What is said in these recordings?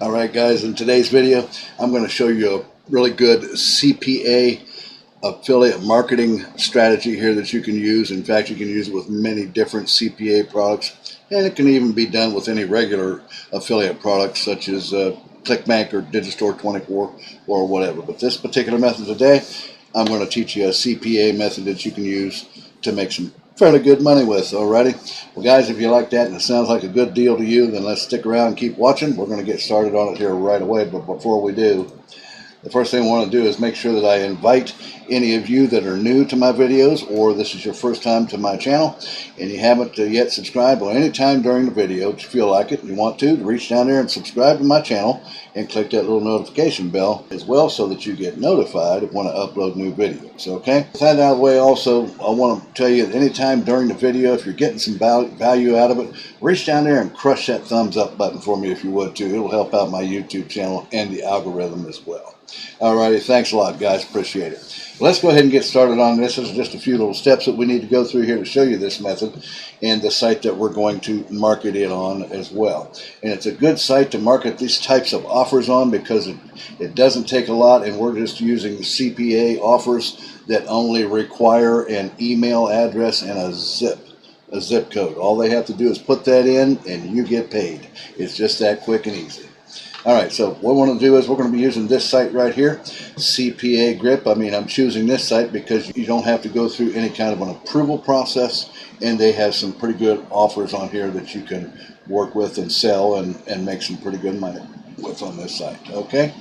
Alright guys, in today's video I'm going to show you a really good CPA affiliate marketing strategy here that you can use. In fact, you can use it with many different CPA products, and it can even be done with any regular affiliate products such as CLICKBANK or Digistore 24 or whatever. But this particular method today, I'm going to teach you a CPA method that you can use to make some fairly good money with. Alrighty, well guys, if you like that and it sounds like a good deal to you, then let's stick around and keep watching. We're going to get started on it here right away, but before we do, the first thing I want to do is make sure that I invite any of you that are new to my videos, or this is your first time to my channel and you haven't yet subscribed, or any time during the video if you feel like it and you want to reach down there and subscribe to my channel and click that little notification bell as well, so that you get notified when I upload new videos. Okay, with that out of the way, also I want to tell you that anytime during the video, if you're getting some value out of it, reach down there and crush that thumbs up button for me if you would too. It'll help out my YouTube channel and the algorithm as well. Alrighty, thanks a lot guys, appreciate it. Let's go ahead and get started on this. This is just a few little steps that we need to go through here to show you this method and the site that we're going to market it on as well. And it's a good site to market these types of offers on because it doesn't take a lot, and we're just using CPA offers that only require an email address and a zip code. All they have to do is put that in and you get paid. It's just that quick and easy. Alright, so what we want to do is we're going to be using this site right here, CPA Grip. I'm choosing this site because you don't have to go through any kind of an approval process, and they have some pretty good offers on here that you can work with and sell and make some pretty good money with on this site. Okay?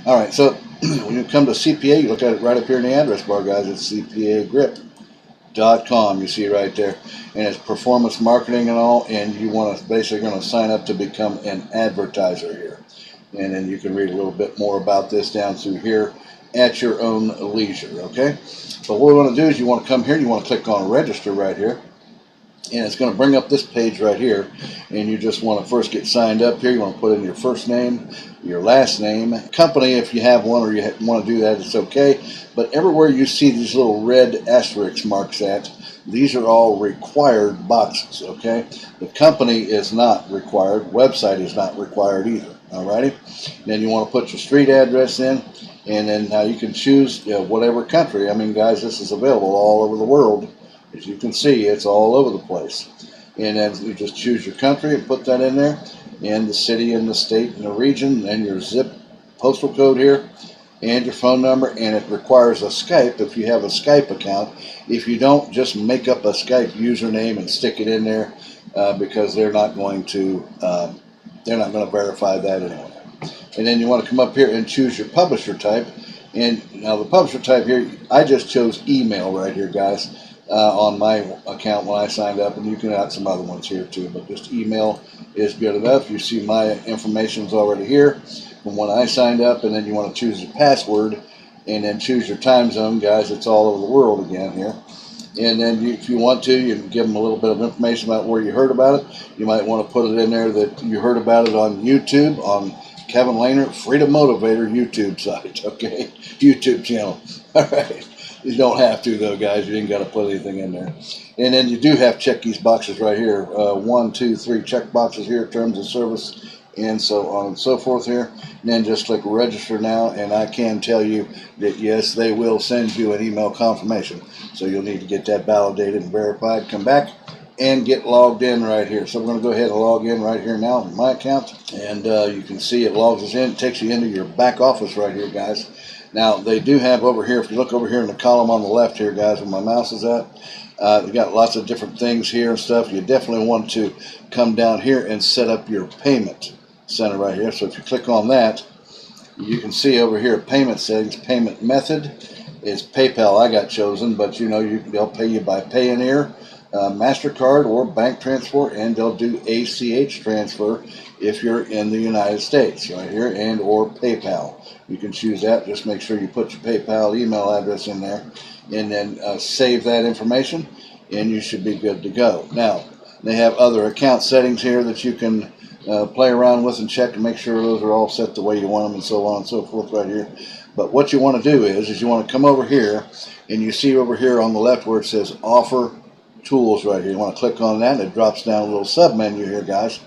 Alright, so when you come to CPA, you look at it right up here in the address bar, guys. It's CPAGrip.com, you see right there, and it's performance marketing and all, and you want to basically going to sign up to become an advertiser here. And then you can read a little bit more about this down through here at your own leisure. Okay, so what we want to do is you want to come here, you want to click on register right here, and it's going to bring up this page right here, and you just want to first get signed up here. You want to put in your first name, your last name, company if you have one, or you want to do that, it's okay. But everywhere you see these little red asterisk marks at, these are all required boxes. Okay, the company is not required, website is not required either. Alrighty, then you want to put your street address in, and then now you can choose whatever country. Guys, this is available all over the world. As you can see, it's all over the place. And then you just choose your country and put that in there, and the city and the state and the region, and your zip postal code here, and your phone number. And it requires a Skype if you have a Skype account. If you don't, just make up a Skype username and stick it in there, because they're not going to verify that anyway. And then you want to come up here and choose your publisher type. And now the publisher type here, I just chose email right here, guys, on my account when I signed up, and you can add some other ones here too, but just email is good enough. You see my information's already here from when I signed up. And then you want to choose your password, and then choose your time zone, guys. It's all over the world again here. And then if you want to, you can give them a little bit of information about where you heard about it. You might want to put it in there that you heard about it on YouTube, on Kevin Lehner, Freedom Motivator YouTube site, okay? YouTube channel. All right. You don't have to, though, guys. You ain't got to put anything in there. And then you do have to check these boxes right here. 1, 2, 3 check boxes here, terms of service, and so on and so forth here. And then just click register now, and I can tell you that yes, they will send you an email confirmation. So you'll need to get that validated and verified. Come back and get logged in right here. So we're going to go ahead and log in right here now in my account, and you can see it logs us in. It takes you into your back office right here, guys. Now they do have over here, if you look over here in the column on the left here, guys, where my mouse is at, they got lots of different things here and stuff. You definitely want to come down here and set up your payment center right here. So if you click on that, you can see over here payment settings. Payment method is PayPal. I got chosen, but they'll pay you by Payoneer, MasterCard, or bank transfer, and they'll do ACH transfer if you're in the United States right here, and or PayPal. You can choose that. Just make sure you put your PayPal email address in there, and then save that information, and you should be good to go. Now they have other account settings here that you can play around with and check and make sure those are all set the way you want them, and so on and so forth right here. But what you want to do is you want to come over here, and you see over here on the left where it says offer tools right here. You want to click on that, and it drops down a little sub menu here, guys.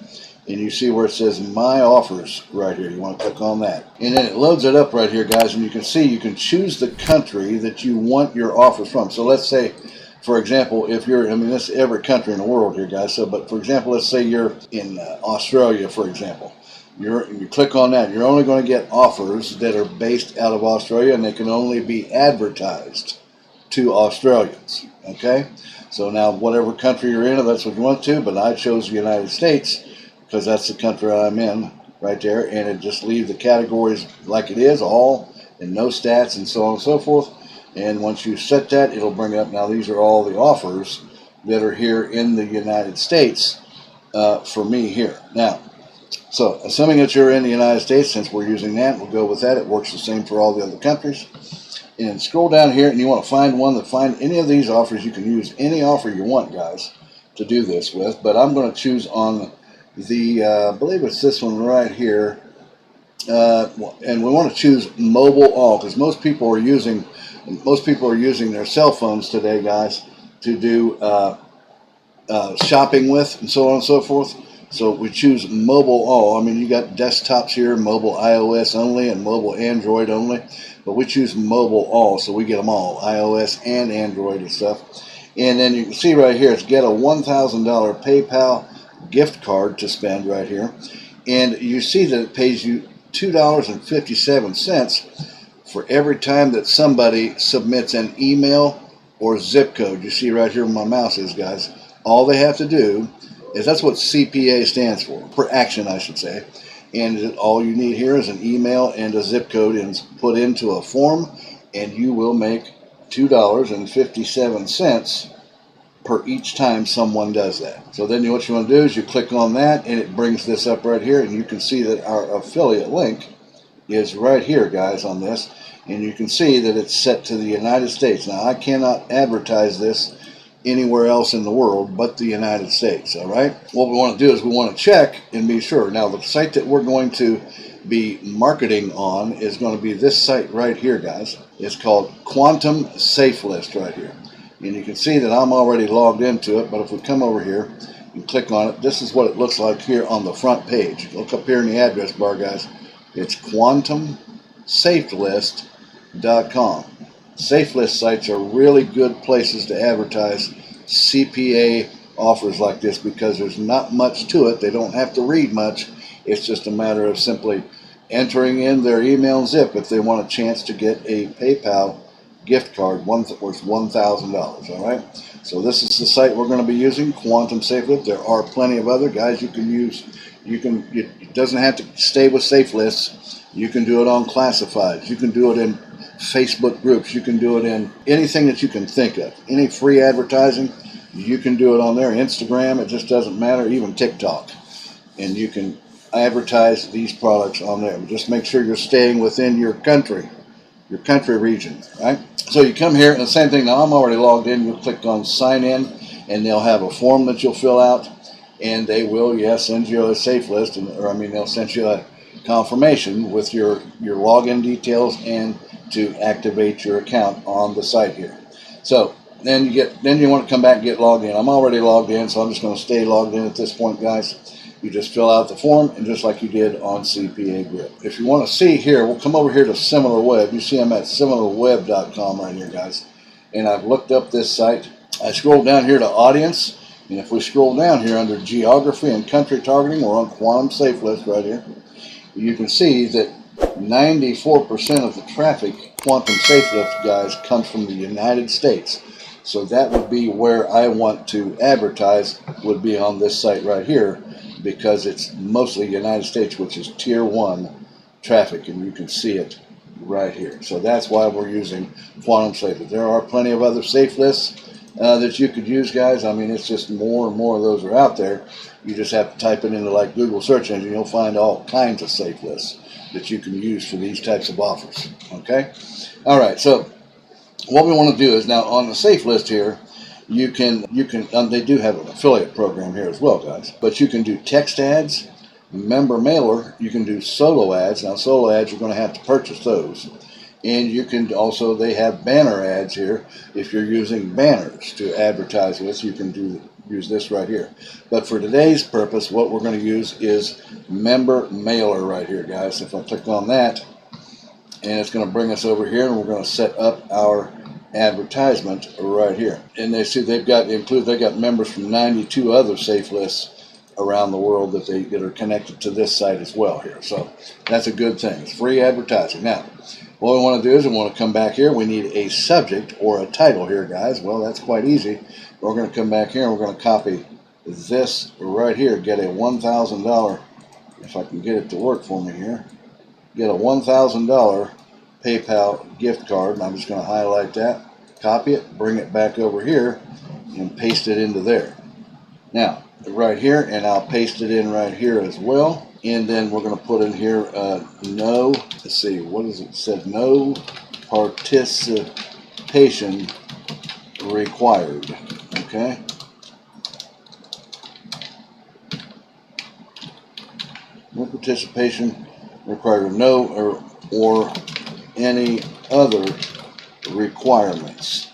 and you see where it says My Offers right here. You want to click on that. And then it loads it up right here, guys, and you can see you can choose the country that you want your offers from. So let's say, for example, if you're, I mean, this is every country in the world here, guys. So, but for example, let's say you're in Australia, for example. You click on that. You're only going to get offers that are based out of Australia, and they can only be advertised to Australians. Okay? So now, whatever country you're in, that's what you want to, but I chose the United States because that's the country I'm in right there, and it just leaves the categories like it is, all, and no stats, and so on and so forth. And once you set that, it'll bring up, now these are all the offers that are here in the United States for me here. Now, so assuming that you're in the United States, since we're using that, we'll go with that. It works the same for all the other countries. And scroll down here, and you want to find one that find any of these offers. You can use any offer you want, guys, to do this with. But I'm going to choose on the, I believe it's this one right here. And we want to choose mobile all, because most people are using their cell phones today, guys, to do shopping with, and so on and so forth. So we choose mobile all. I mean, you got desktops here, mobile iOS only and mobile Android only, but we choose mobile all, so we get them all, iOS and Android and stuff. And then you can see right here, it's get a $1,000 PayPal gift card to spend right here. And you see that it pays you $2.57 for every time that somebody submits an email or zip code. You see right here where my mouse is, guys. All they have to do is, that's what CPA stands for action, I should say. And all you need here is an email and a zip code, and put into a form, and you will make $2.57 per each time someone does that. So then what you want to do is you click on that, and it brings this up right here, and you can see that our affiliate link is right here, guys, on this. And you can see that it's set to the United States. Now, I cannot advertise this anywhere else in the world but the United States, all right? What we want to do is we want to check and be sure. Now, the site that we're going to be marketing on is going to be this site right here, guys. It's called Quantum Safelist right here. And you can see that I'm already logged into it, but if we come over here and click on it, this is what it looks like here on the front page. Look up here in the address bar, guys. It's quantumsafelist.com. Safelist sites are really good places to advertise CPA offers like this, because there's not much to it. They don't have to read much. It's just a matter of simply entering in their email and zip if they want a chance to get a PayPal gift card worth $1,000. All right. So this is the site we're going to be using, Quantum Safelist. There are plenty of other guys you can use. It doesn't have to stay with Safelist. You can do it on classifieds. You can do it in Facebook groups. You can do it in anything that you can think of. Any free advertising, you can do it on there. Instagram, it just doesn't matter. Even TikTok. And you can advertise these products on there. Just make sure you're staying within your country region, right? So you come here, and the same thing. Now, I'm already logged in. You'll click on sign in, and they'll have a form that you'll fill out, and they will, send you a safe list, they'll send you a confirmation with your login details and to activate your account on the site here. So then you want to come back and get logged in. I'm already logged in, so I'm just going to stay logged in at this point, guys. You just fill out the form, and just like you did on CPA Grip. If you want to see here, we'll come over here to SimilarWeb. You see I'm at similarweb.com right here, guys. And I've looked up this site. I scroll down here to audience, and if we scroll down here under geography and country targeting, we're on Quantum Safelist right here. You can see that 94% of the traffic, Quantum Safelist, guys, comes from the United States. So that would be where I want to advertise, would be on this site right here, because it's mostly United States, which is tier 1 traffic, and you can see it right here. So that's why we're using Quantum Safelist. There are plenty of other safe lists that you could use, guys. It's just more and more of those are out there. You just have to type it into like Google search engine. You'll find all kinds of safe lists that you can use for these types of offers. Okay? All right, so what we want to do is, now on the safe list here, you can they do have an affiliate program here as well, guys, but you can do text ads, member mailer, you can do solo ads. Now, solo ads, you're going to have to purchase those. And you can also, they have banner ads here. If you're using banners to advertise with, you can do use this right here. But for today's purpose, what we're going to use is member mailer right here, guys. If I click on that, and it's going to bring us over here, and we're going to set up our advertisement right here. And they see they've got members from 92 other Safelists around the world that are connected to this site as well here. So that's a good thing. It's free advertising. Now, what we want to do is we want to come back here. We need a subject or a title here, guys. Well, that's quite easy. We're going to come back here and we're going to copy this right here. Get a $1,000, if I can get it to work for me here, get a $1,000 PayPal gift card. And I'm just going to highlight that, copy it, bring it back over here, and paste it into there. Now, right here, and I'll paste it in right here as well. And then we're going to put in here no, let's see, what is it? It said no participation required. Okay. No participation required. No or any other requirements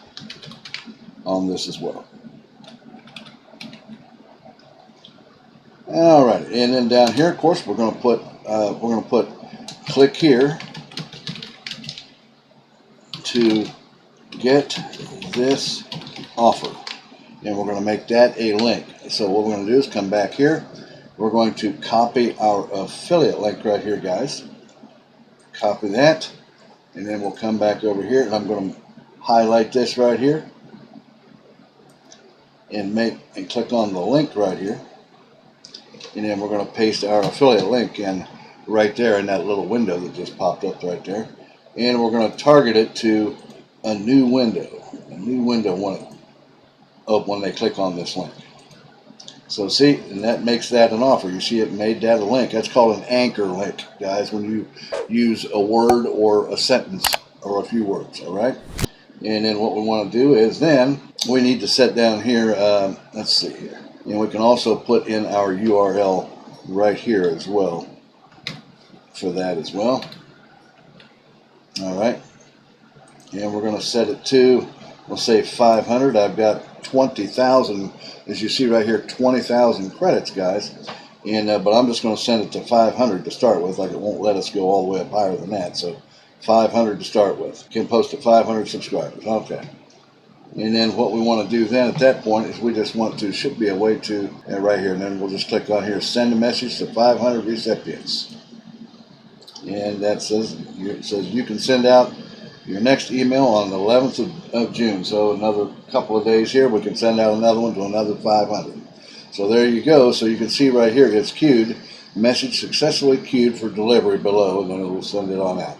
on this as well. All right, and then down here, of course, we're going to put click here to get this offer, and we're going to make that a link. So what we're going to do is come back here. We're going to copy our affiliate link right here, guys. Copy that, and then we'll come back over here, and I'm going to highlight this right here, and click on the link right here. And then we're going to paste our affiliate link in right there in that little window that just popped up right there. And we're going to target it to a new window. When they click on this link. So see, and that makes that an offer. You see it made that a link. That's called an anchor link, guys, when you use a word or a sentence or a few words, all right? And then what we want to do is then we need to set down here, let's see here. And we can also put in our URL right here as well for that as well. All right. And we're going to set it to, we'll say 500. I've got 20,000, as you see right here, 20,000 credits, guys. And but I'm just going to send it to 500 to start with. Like, it won't let us go all the way up higher than that. So 500 to start with. Can post to 500 subscribers. Okay. And then what we want to do then at that point is we just want to, should be a way to, right here, and then we'll just click on here, send a message to 500 recipients. And that says, you can send out your next email on the 11th of June. So another couple of days here, we can send out another one to another 500. So there you go. So you can see right here, it's queued, message successfully queued for delivery below, and then it will send it on out.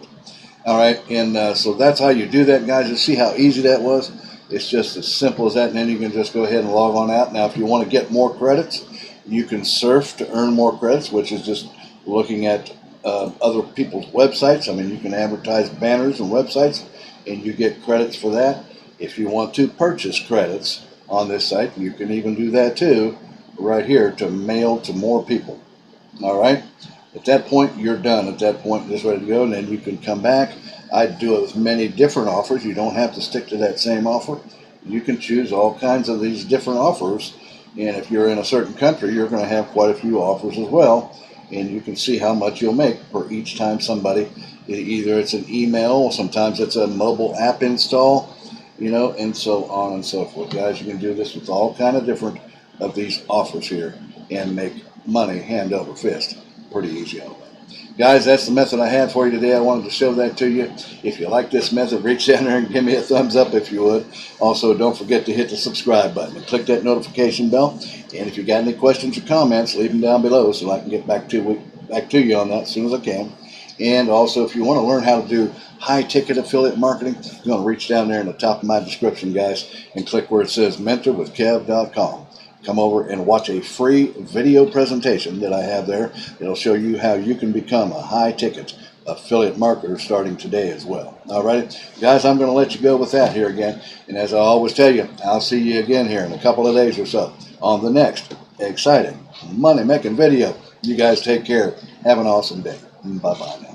All right, and so that's how you do that, guys. You see how easy that was? It's just as simple as that, and then you can just go ahead and log on out. Now, if you want to get more credits, you can surf to earn more credits, which is just looking at other people's websites. I mean, you can advertise banners and websites, and you get credits for that. If you want to purchase credits on this site, you can even do that too, right here, to mail to more people. All right? At that point, you're done. At that point, just ready to go, and then you can come back. I'd do it with many different offers. You don't have to stick to that same offer. You can choose all kinds of these different offers, and if you're in a certain country, you're going to have quite a few offers as well, and you can see how much you'll make for each time somebody, either it's an email, sometimes it's a mobile app install, and so on and so forth. Guys, you can do this with all kind of different of these offers here and make money hand over fist. Pretty easy on that. Guys, that's the method I had for you today. I wanted to show that to you. If you like this method, reach down there and give me a thumbs up if you would. Also, don't forget to hit the subscribe button and click that notification bell. And if you got any questions or comments, leave them down below so I can get back to you on that as soon as I can. And also, if you want to learn how to do high-ticket affiliate marketing, you're going to reach down there in the top of my description, guys, and click where it says mentorwithkev.com. Come over and watch a free video presentation that I have there. It'll show you how you can become a high-ticket affiliate marketer starting today as well. All right, guys, I'm going to let you go with that here again. And as I always tell you, I'll see you again here in a couple of days or so on the next exciting money-making video. You guys take care. Have an awesome day. Bye-bye now.